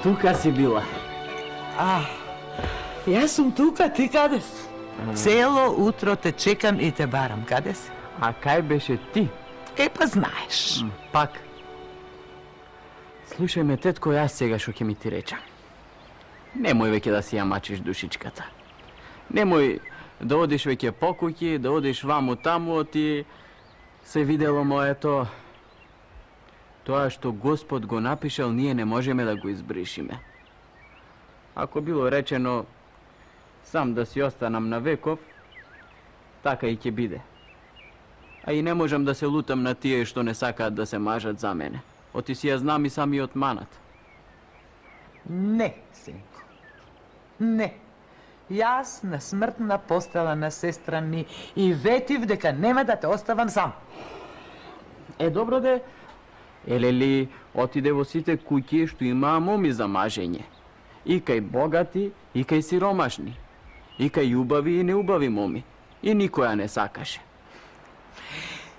тука си била. Јас сум тука, ти каде си? Цело утро те чекам и те барам, каде си? А кај беше ти? Па знаеш. Пак. Слушај ме, тетко, јас сега шо ќе ми ти речам. Немој веќе да си ја мачиш душичката. Немој да одиш веќе по куќи, да одиш ваму таму, ти се видело моето. Тоа што Господ го напишал, ние не можеме да го избришиме. Ако било речено сам да си останам на веков, така и ќе биде. А и не можам да се лутам на тие што не сакаат да се мажат за мене. Оти си ја знам и самиот манат. Не, синко. Не. Јас на смртна постела на сестра ми и ветив дека нема да те оставам сам. Добро де, елели отиде во сите куќи што имаа моми за мажење. И кај богати, и кај сиромашни. И кај убави и неубави моми. И никоја не сакаше.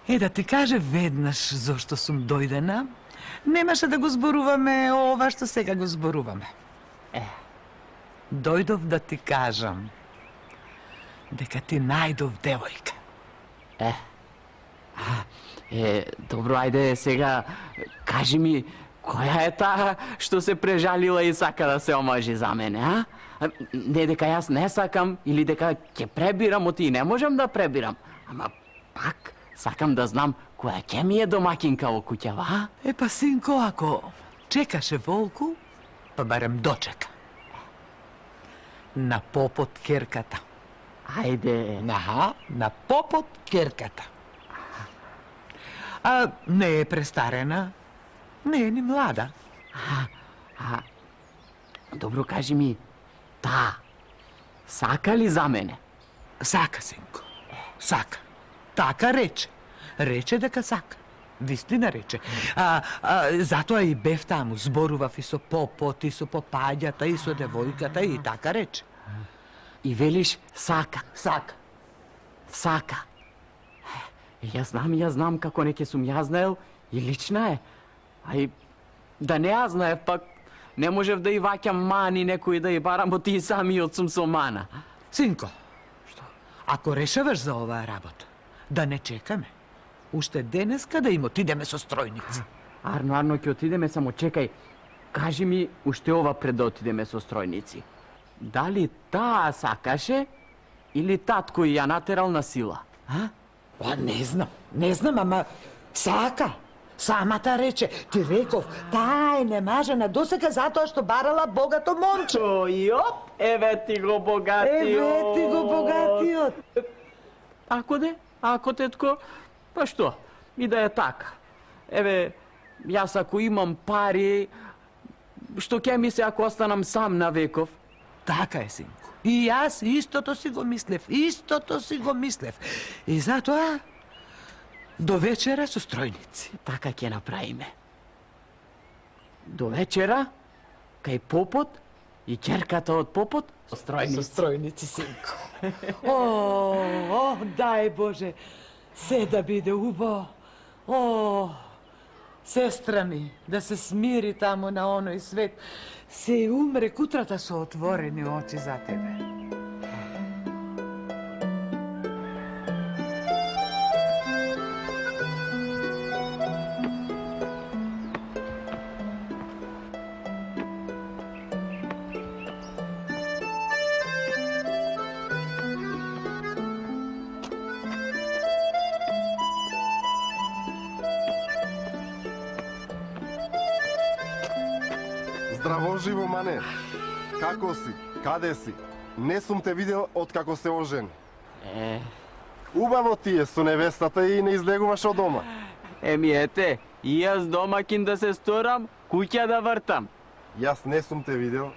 Да ти каже веднаш зошто сум дојдена, немаше да го зборуваме ова што сега го зборуваме. Дојдов да ти кажам дека ти најдов девојка. Добро, ајде сега, кажи ми, која е таа што се прежалила и сака да се омажи за мене, а? Не дека јас не сакам или дека ќе пребирам, оти и не можам да пребирам. Ама пак сакам да знам која ќе ми е домакинка во куќава, а? Па синко, ако чекаше волку, па барем дочека. На попот керката. Ајде. На попот керката. Не е престарена, не е ни млада. Добро, кажи ми, таа сака ли за мене? Сака, синко, сака. Така рече. Рече дека сака. Вистина рече. Затоа и бев таму, зборував и со попот, и со попаѓата, и со девојката, и така рече. И велиш сака? Сака. Сака. Јас знам како не ќе сум ја знаел и лична е. А и да не ја знаев, пак не можев да и ваќам мани некој да и барам, оти и самиот сум со мана. Синко, што? Ако решаваш за оваа работа, да не чекаме. Уште денеска да им отидеме со стројници. Арно, ќе отидеме, само чекај. Кажи ми уште ова пред да отидеме со стројници. Дали таа сакаше или татко ја натерал на сила? Не знам, ама сака. Самата рече. Ти реков, таа е немажена досега затоа што барала богато момче. Еве ти го богатиот. Ако тетко, па што? И да е така. Еве, јас ако имам пари, што ќе ми се ако останам сам на веков? Така е, синко. И јас истото си го мислев. И затоа до вечера со стројници. Така ќе направиме. До вечера, кај попот и ќерката од попот со стројници. Со стројници, синко. Дај Боже, се да биде убаво. Сестра ми, да се смири таму на оној свет, се умре кутрата со отворени очи за тебе. Здраво живо, мане. Како си? Каде си? Не сум те видел откако се ожени. Убаво ти е со невестата и не излегуваш од дома. Ете, и јас домакин да се сторам, куќа да вртам. Јас не сум те видел,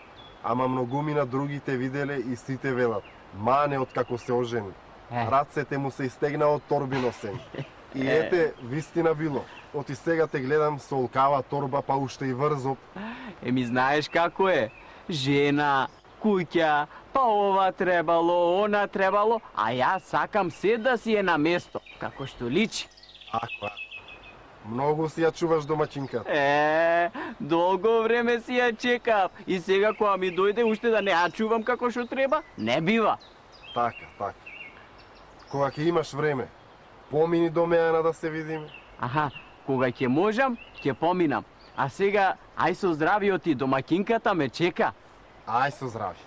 ама многумина други те виделе и сите велат. Мане откако се ожени. Рацете му се истегна од торби носен. И вистина било. Оти сега те гледам со олкава торба, па уште и врзоп. Знаеш како е? Жена, куќа, па ова требало, она требало, а јас сакам се да си е на место, како што личи. Ако. Многу си ја чуваш домаќинката. Долго време си ја чекав. И сега кога ми дојде уште да не ја чувам како што треба, не бива. Така, така. Кога ќе имаш време, помини до Мејана да се видиме. Аха, кога ќе можам, ќе поминам. А сега, ај со здравио ти, домакинката ме чека. Ај со здрави.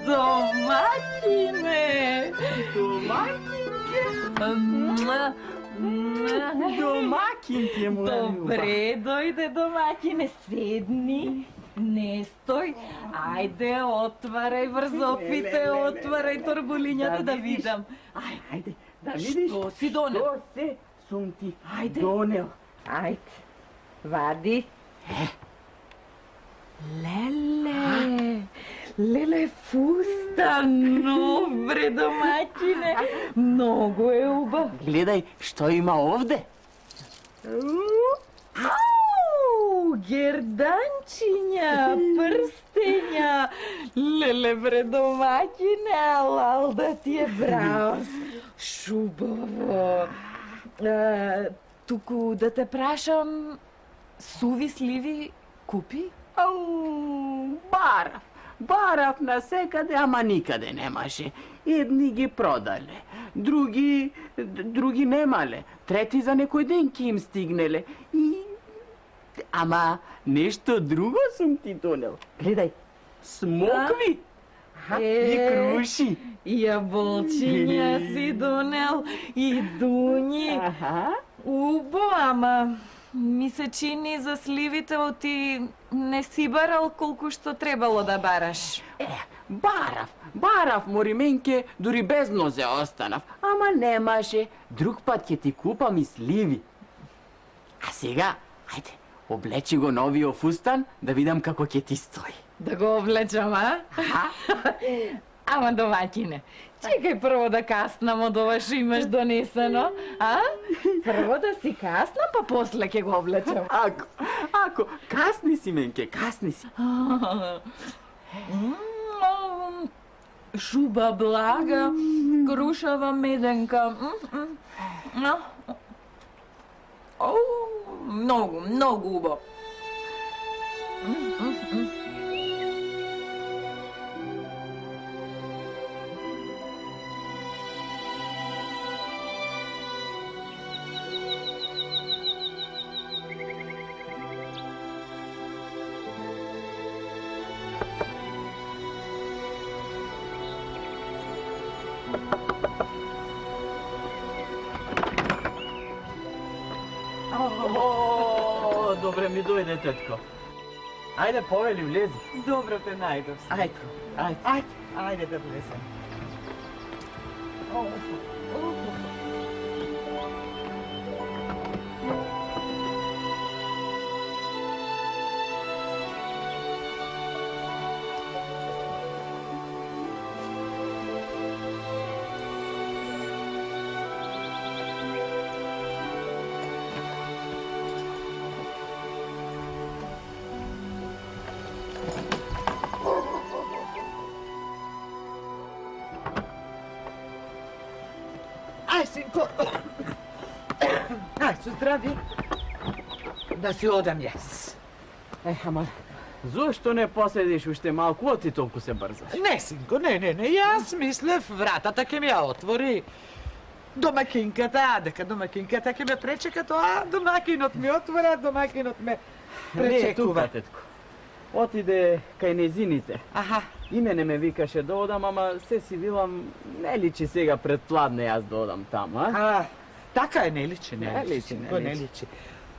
Домакине! Домакинке, моја љуба. Добре дојде, домакине, седни. Не стој. Ајде, отварај врзопите, отварај торбулињата да видам. Ајде, да видиш Што си донел? Што се сум ти Ајде. донел. Ајде, вади. Леле, фустан, добре, домакине. Многу е убав. Гледај што има овде. Ау, герданчиња, прстења. Леле, бре, домакине, алал да ти е браус. Шубаво. Туку да те прашам, суви сливи купи? Ау, барав насекаде, ама никаде немаше. Едни ги продале, други немале, трети за некој ден ќе им стигнеле. Ама нешто друго сум ти донел. Гледај, смокви и круши. Јаболчиња си донел и дуњи. Аха. Убо, ама ми се чини за сливите оти не си барал колку што требало да бараш. Барав, морименке, дури без нозе останав. Ама немаше, друг пат ќе ти купам и сливи. А сега, ајде, облечи го новиот фустан, да видам како ќе ти стои. Да го облечам, а? Ама домакине, чекај прво да каснам од ова што имаш донесено, а? Прво да си каснам, па после ќе го облечам. Ако, касни си, менке, касни си. Шуба блага, крушава меденка. Многу убав. Добре ми дојде, тетко. Ајде, повели, влези. Добро те најдов си. Ајде да влезем. Ај, синко. Ај, со здрави. Да си одам јас. Ама, зошто не поседиш уште малку, оти толку се брзаш? Не, синко, не. Јас мислев вратата ќе ми ја отвори домакинката, дека домакинката ќе ме пречека, тоа домакинот ми отвора, домакинот ме Не е тука, пречекува. тетко. Отиде кај незините. Аха, И мене ме викаше да одам, ама се си вилам, не личи сега пред пладне јас да одам таму, а? така е, не личи, Не личи, синко, не не личи. личи.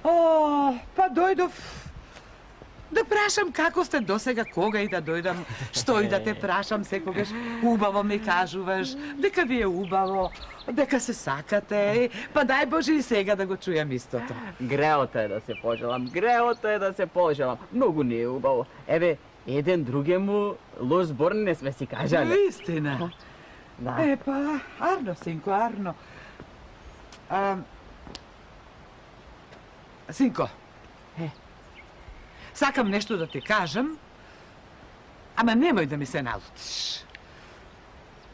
О, па дојдов да прашам како сте досега, кога и да дојдам, што и да те прашам, секогаш убаво ми кажуваш, дека ви е убаво, дека се сакате, па дај Боже и сега да го чујам истото. Греото е да се пожелам, греото е да се пожелам. Многу не е убаво. Еве, еден другему лош збор не сме си кажале. Вистина. Да. Па, арно, синко, арно. Синко, сакам нешто да ти кажам, ама немој да ми се налутиш.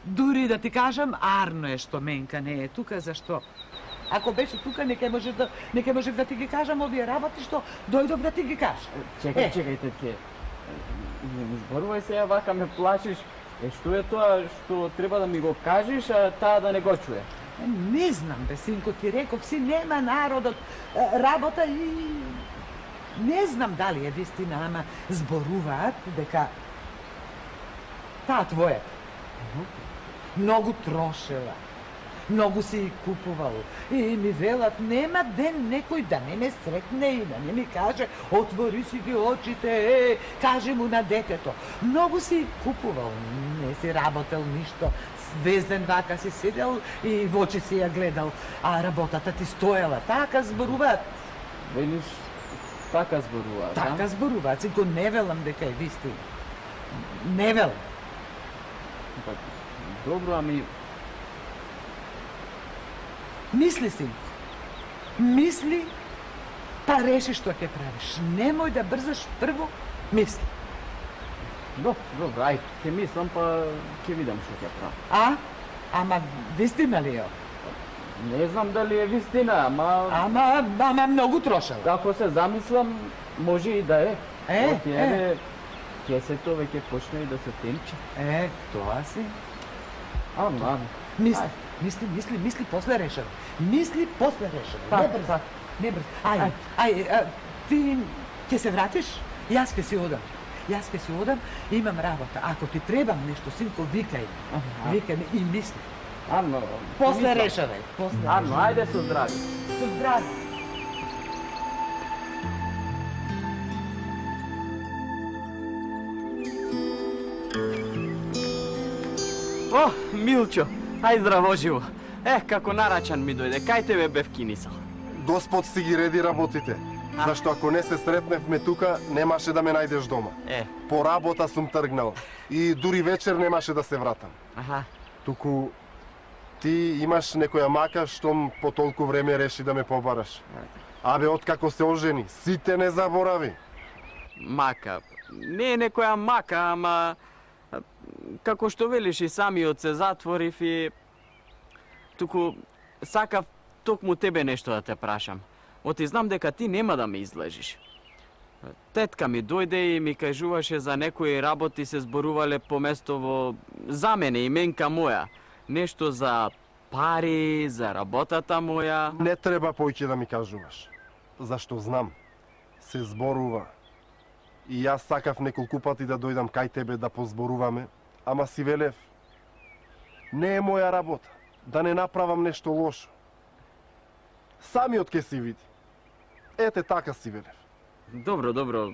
Дури да ти кажам, арно е што Менка не е тука, зашто? Ако беше тука, не ќе можев да ти ги кажам овие работи што дојдов да ти ги кажам. Чекај, чекај, тетке. Не ми зборувај сега вака ме плашиш. Што е тоа што треба да ми го кажеш, а таа да не го чуе? Не знам, бе, синко, ти реков си, нема народот работа и... Не знам дали е вистина, ама зборуваат дека таа твоја многу трошела, многу си и купувал. И ми велат, нема ден некој да не ме сретне и да не ми каже, отвори си ги очите, каже му на детето. Многу си и купувал, не си работел ништо. Везден вака си седел и в очи си ја гледал, а работата ти стоела. Така зборуваат. Велиш, така зборуваат, а? Така зборуваат. Синко, не велам дека е вистина. Не велам. Па, добро, ами Мисли, синко. Мисли, па реши што ќе правиш. Немој да брзаш, прво мисли. добро, ај, ќе мислам, па ќе видам што ќе правам. Ама вистина ли е? Не знам дали е вистина, ама Ама многу трошела. ако се замислам, може и да е. Оти, е. еве, кесето веќе почна и да се тенчи. Тоа си. Ама, Мисли, Ај. мисли, после решава. Мисли, после решава. Така, Не брзо. така. Не брзо. Ај, ти ќе се вратиш? Јас ќе си одам. Имам работа. Ако ти требам нешто, синко, викај. Викај ми и мисли. Ано, После мислам. решавај. Ано, ајде со здрави. Со здраве. О, Милчо, ај здраво живо. Како нарачан ми дојде, кај тебе бев кинисал. Господ си ги реди работите. Зашто ако не се сретневме тука, немаше да ме најдеш дома. По работа сум тргнал и дури вечер немаше да се вратам. Аха. Туку ти имаш некоја мака штом по толку време реши да ме побараш. Абе, откако се ожени, сите не заборави. Мака. Не е некоја мака, ама како што велиш и самиот се затворив и туку сакав токму тебе нешто да те прашам. Оти знам дека ти нема да ме излежиш. Тетка ми дојде и ми кажуваше за некои работи се зборувале поместово за мене и Менка моја. Нешто за пари, за работата моја. Не треба поќе да ми кажуваш. Зашто знам, се зборува. И јас сакав неколку пати да дојдам кај тебе да позборуваме, ама си велев, не е моја работа, да не направам нешто лошо. Самиот ке си види. Ете така си велев. Добро.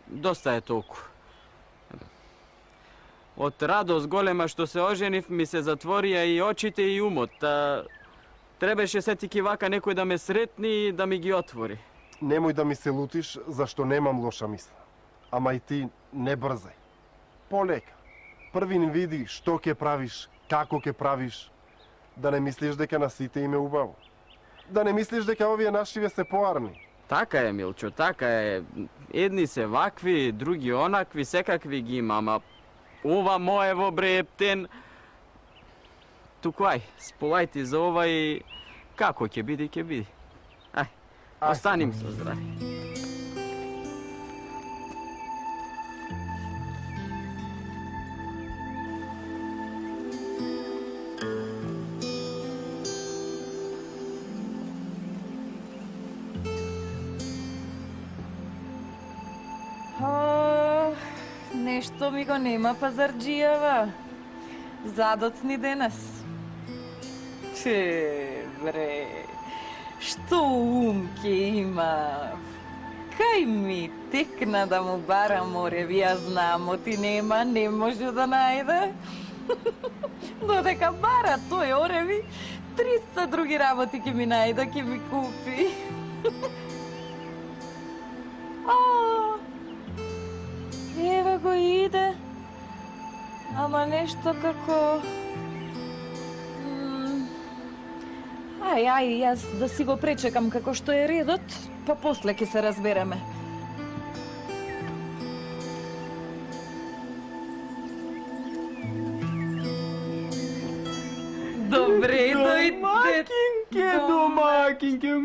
Доста е толку. Од радост голема што се оженив ми се затворија и очите и умот. Требаше сетики вака некој да ме сретни и да ми ги отвори. Немој да ми се лутиш, зашто немам лоша мисла. Ама и ти не брзај. Полека. Први не види што ќе правиш, како ќе правиш. Да не мислиш дека на сите им е убаво. Да не мислиш дека овие нашиве се поарни. Така е, Милчо, така е. Едни се вакви, други онакви, секакви ги има, ама ова моево бре ептен. Туку ај, сполај ти за ова и како ќе биде, ќе биде. Ај, останим со здрави. нешто ми го нема пазарджијава. Задоцни денес. Бре, што ум ке има. Кај ми текна да му барам ореви, ја знам, оти нема, не може да најде. Додека бара тој ореви, 300 други работи ќе ми најде, ќе ми купи. Ева го иде. Ама нешто како... Ај, јас да си го пречекам како што е редот, па после ќе се разбереме. Добре, дојде. Домакинке.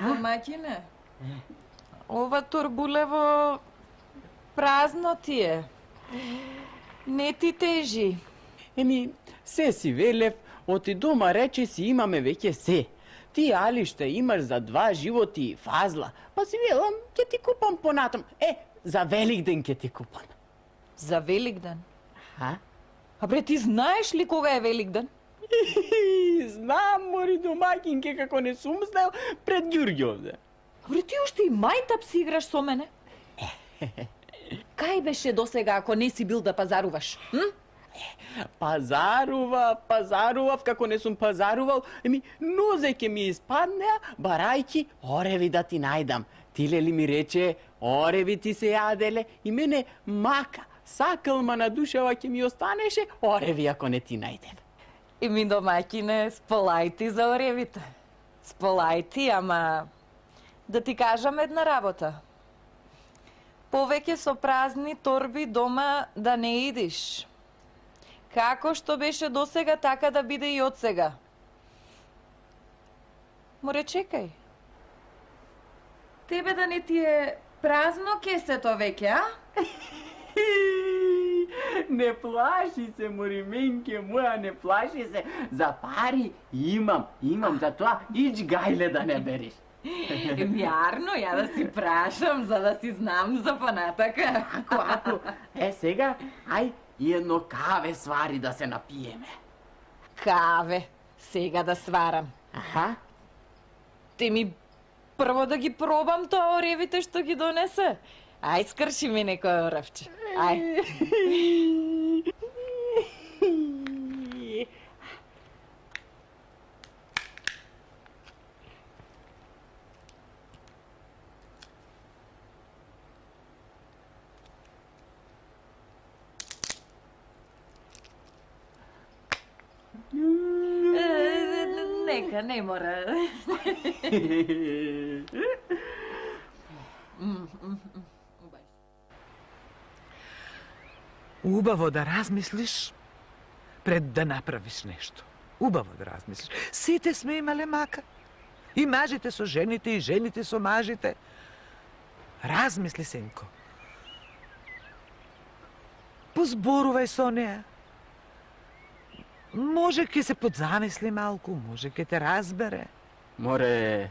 Домаќине, ова торбулево празно ти е. Не ти тежи. Еми, се си велев, оти дома рече си имаме веќе се. Ти, Али, што имаш за 2 животи и фазла, па си велам, ќе ти купам понатам. За Великден ќе ти купам. За Великден? А? А бре, ти знаеш ли кога е Великден? Знам, мори домакинке, како не сум знал пред Ѓурѓовде. Бре, ти уште и мајтап си играш со мене? Кај беше досега ако не си бил да пазаруваш? Пазарував, како не сум пазарувал, нозе ќе ми испаднеа, барајки ореви да ти најдам. Тиле ли ми рече, ореви ти се јаделе, и мене мака, сакалма на душава ќе ми останеше, ореви ако не ти најдем. Еми, домаќине, сполајти за оревите. Сполајти, ама да ти кажам една работа. Повеќе со празни торби дома да не идиш. Како што беше досега, така да биде и од сега. Море, чекај. Тебе да не ти е празно кесето веќе, а? Не плаши се, морименке моја, не плаши се. За пари имам, за тоа ич гајле да не бериш. Вярно, ја да си прашам, за да си знам за понатака. Ако. Сега, ај, едно каве свари да се напиеме. Каве, сега да сварам. Аха. Те ми прво да ги пробам тоа оревите што ги донесе. Ај, скрши ми некој оревче. Ај. Нека, не мора. Убаво да размислиш пред да направиш нешто. Убаво да размислиш. Сите сме имале мака. И мажите со жените, и жените со мажите. Размисли, синко. Позборувај со неа. Може ке се подзамисли малку, може ке те разбере. Море,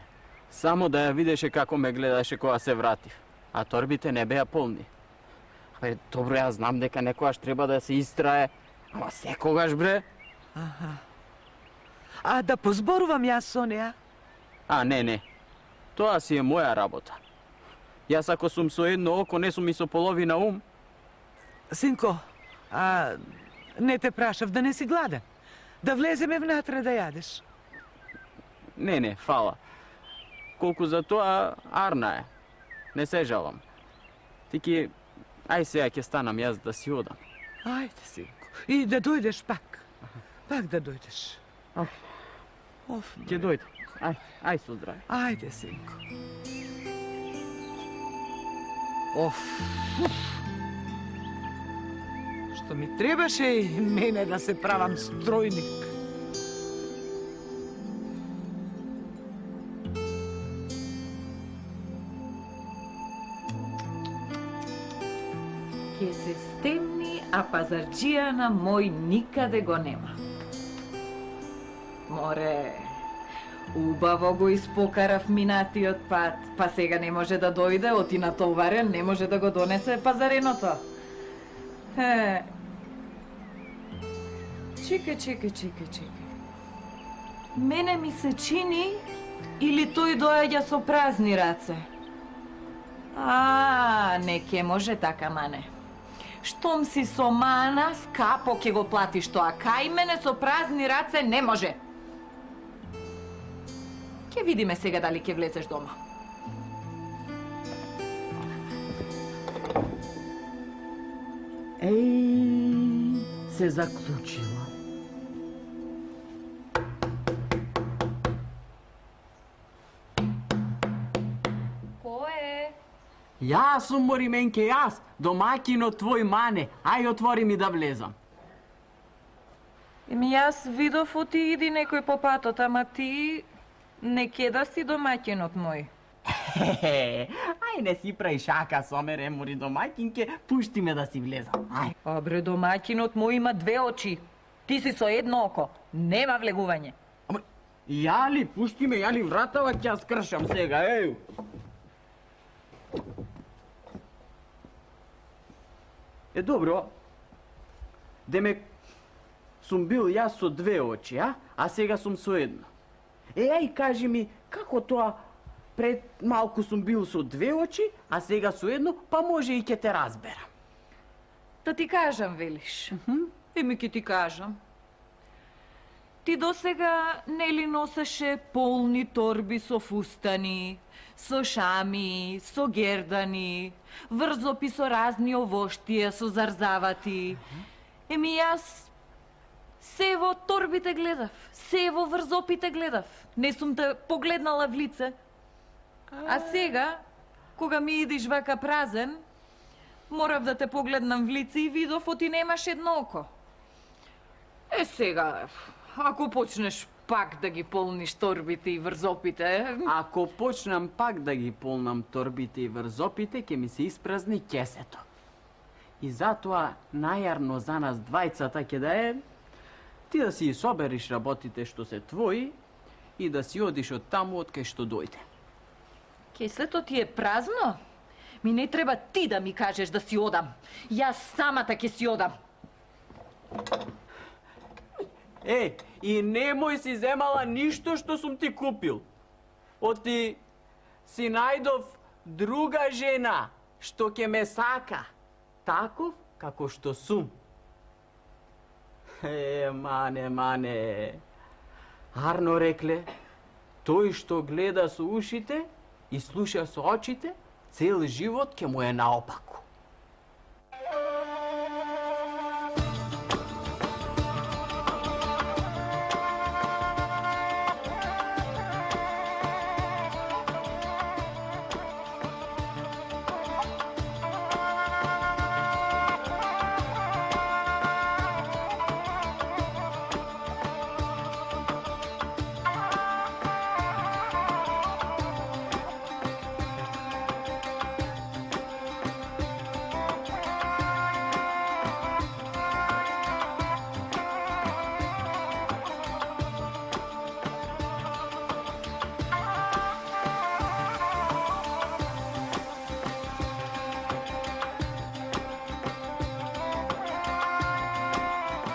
само да ја видеше како ме гледаше кога се вратив. А торбите не беа полни. Добро, ја знам дека некогаш треба да се истрае, ама секогаш, бре. А да позборувам јас со неа? Не. Тоа си е моја работа. Јас ако сум со едно око, не сум и со половина ум. Синко, не те прашав да не си гладен. Да влеземе внатре да јадеш. Не, фала. Колку за тоа, арна е. Не се жалам. Тики, ај сега ќе станам јас да си одам. Ајде, синко. И да дојдеш пак. Пак да дојдеш. Ќе дојдам. Ај со здраве. Ајде, синко. Што ми требаше и мене да се правам стројник. Ке се стемни, а пазарджија на мој никаде го нема. Море, Убаво го испокарав минатиот пат, па сега не може да дојде, оти натоварен, не може да го донесе пазареното. Чекај. Мене ми се чини, или тој доаѓа со празни раце? Не ке може така, мане. Штом си со мана, скапо ќе го платиш тоа, кај мене со празни раце не може. Ќе видиме сега дали ќе влезеш дома. Се заклучила. Јас сум Морименке, јас, домаќинот твој мане. Ај, отвори ми да влезам. Јас видов оти иди некој по патот, ама ти не кеда си домаќинот мој. Ај, не си прај шака со мене, Мори домаќинке, пушти ме да си влезам. Ај. Абре, домаќинот мој има две очи. Ти си со едно око. Нема влегување. Ама, јали, пушти ме, јали вратава ќе ја скршам сега, еј. Добро. Демек, сум бил јас со две очи, а сега сум со едно. Ај, кажи ми, како тоа пред малку сум бил со две очи, а сега со едно, па може и ќе те разберам. Да ти кажам, велиш? Еми ќе ти кажам. Ти досега нели носеше полни торби со фустани, со шами, со гердани, врзопи со разни овоштија, со зарзавати. Еми јас се во торбите гледав, се во врзопите гледав. Не сум те погледнала в лице. А сега, кога ми идиш вака празен, морав да те погледнам в лице и видов оти немаш едно око. Сега, ако почнеш пак да ги полниш торбите и врзопите... Ако почнам пак да ги полнам торбите и врзопите, ќе ми се испразни кесето. И затоа најарно за нас двајцата ќе да е ти да си собериш работите што се твои и да си одиш од таму од кај што дојде. Кесето ти е празно? Ми не треба ти да ми кажеш да си одам. Јас самата ќе си одам. И немој си земала ништо што сум ти купил. Оти си најдов друга жена што ќе ме сака, таков како што сум. Мане. Арно рекле, тој што гледа со ушите и слуша со очите, цел живот ќе му е наопаку.